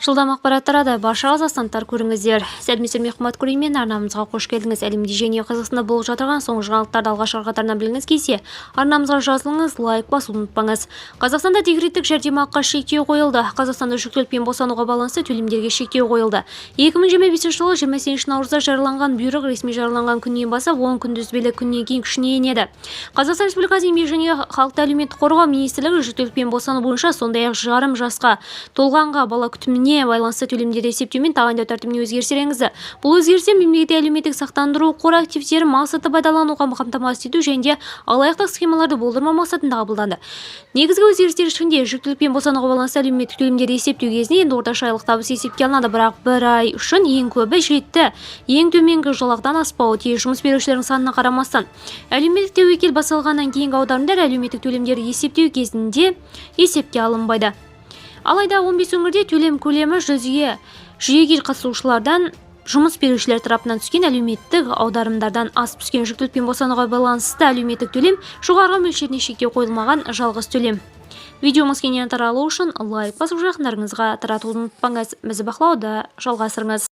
Жылдам ақпарат тарады. Барша қазақстандықтар көріңіздер. Сәлеметсіздер, қымбатты көрермен, арнамызға қош келдіңіз. Әлемде және Қазақстанда болып жатырған соңғы жаңалықтарды алғашқы қатарынан білгіңіз келсе, арнамызға жазылыңыз, лайк басуды ұмытпаңыз. Қазақстанда декреттік жәрдемақыға шектеу қойылды. Қазақстанда жүктілікпен босануға байланысты төлемдерге шектеу қойылды. 2025 жылы 28 наурызда жарияланған бұйрық ресми жарияланған күннен бастап 10 күнтізбелік күннен кейін күшіне енеді. Қазақстан Республикасы еңбек және халықты әлеуметтік қорғау министрлігі жүктілікпен босану бойынша сондай-ақ жарым жасқа толғанға бала күтіміне байланысты төлемдерді есептеумен тағайындау тәртібіне өзгерістер енгізді. Бұл өзгерістер мемлекеттік әлеуметтік сақтандыру қоры активтерін мақсатты пайдалануға қамтамасыз ету және алаяқтық схемаларды болдырмау мақсатында қабылданды. Негізгі өзгерістер ішінде жүктілікпен босануға байланысты әлеуметтік төлемдерді есептеу кезінде енді орташа айлық табыс есепке алынады, бірақ бір ай үшін ең көбі жетті, ең төменгі жалақыдан аспауы тиіс. Жұмыс берушілердің санына қарамастан әлеуметтік тәуекел басталғаннан кейінгі аударымдар әлеуметтік төлемдерді есептеу кезінде есепке алынбайды. Алайда 15 өңірде төлем көлемі жүйеге қатысушылардан жұмыс берушілер тарапынан түскен әлеуметтік аударымдардан асып түскен. Жүктілікпен босануға байланысты әлеуметтік төлем жоғарғы мөлшеріне шектеу қойылмаған жалғыз төлем. Видеомыз кеңінен таралу үшін лайк басып жақындарыңызға таратуды ұмытпаңыз. Бізді бақылауды жалғастырыңыз.